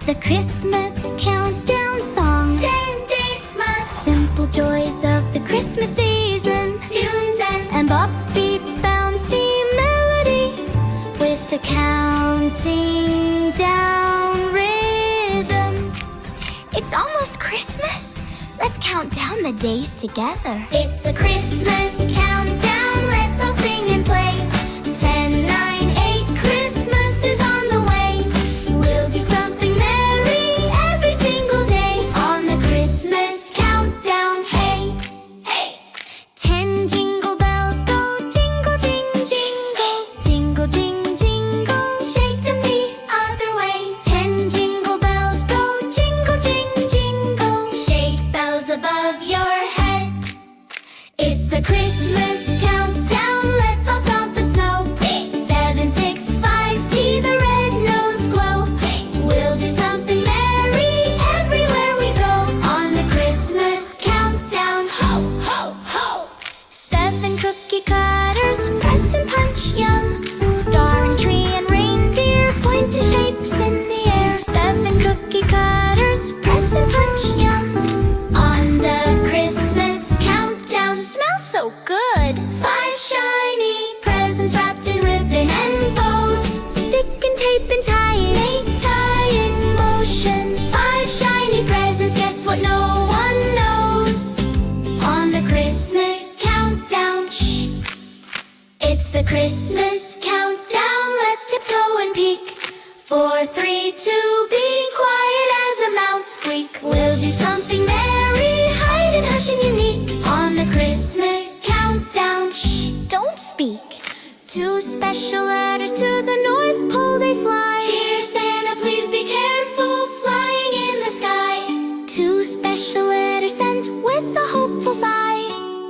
the Christmas countdown song. 10 days must. Simple joys of the Christmas season. Tune 10. And upbeat, bouncy melody with the counting down rhythm. It's almost Christmas. Let's count down the days together. It's the Christmas countdown. Let's all sing and play. 10, 9, 8. Christmas is on the way. We'll do something merry every single day on the Christmas countdown. Hey, hey. 10 jingle bells go jingle, jing, jingle. Jingle, jing, jingle. Shake them the other way. 10 jingle bells go jingle, jing, jingle. Shake bells above your head. It's the Christmas countdown. Let's all stomp the snow. 8, 7, 6, 5. See the red nose glow. We'll do something merry everywhere we go on the Christmas countdown. Ho, ho, ho. 7 cookie cutters, press and punch, yum. Star and tree and reindeer point to shapes in the air. 7 cookie cutters, press and punch, yum. On the Christmas countdown. Smells so good. 5 shiny presents wrapped in ribbon and bows. Stick and tape and tie it. Make tie in motion. 5 shiny presents, guess what no one knows? On the Christmas countdown. Shh. It's the Christmas countdown. Let's tiptoe and peek. 4, 3, 2. Be quiet as a mouse squeak. We'll do something merry, hide and hush and unique on the Christmas countdown. Shh. Don't speak. 2 special letters to the North Pole they fly. Dear Santa, please be careful flying in the sky. 2 special letters sent with a hopeful sigh.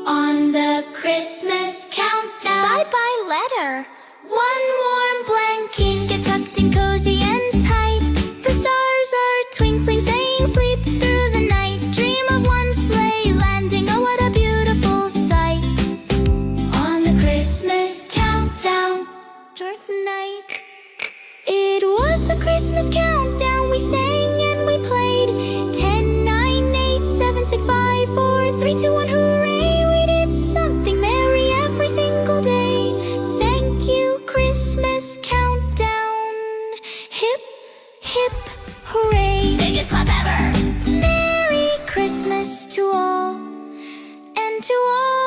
On the Christmas countdown. Bye-bye letter. 1 warm blanket. Get tucked in cozy and tight. The stars are twinkling, saying sleep through the night. Dream of one sleigh landing, oh what a beautiful sight. On the Christmas countdown. Short night. It was the Christmas countdown. We sang and we played. 10, 9, 8, 7, 6, 5, 4, 3, 2, 1, hooray. We did something merry every single day. Thank you, Christmas countdown. Hip, hip, hooray. Biggest clap ever. Merry Christmas to all, and to all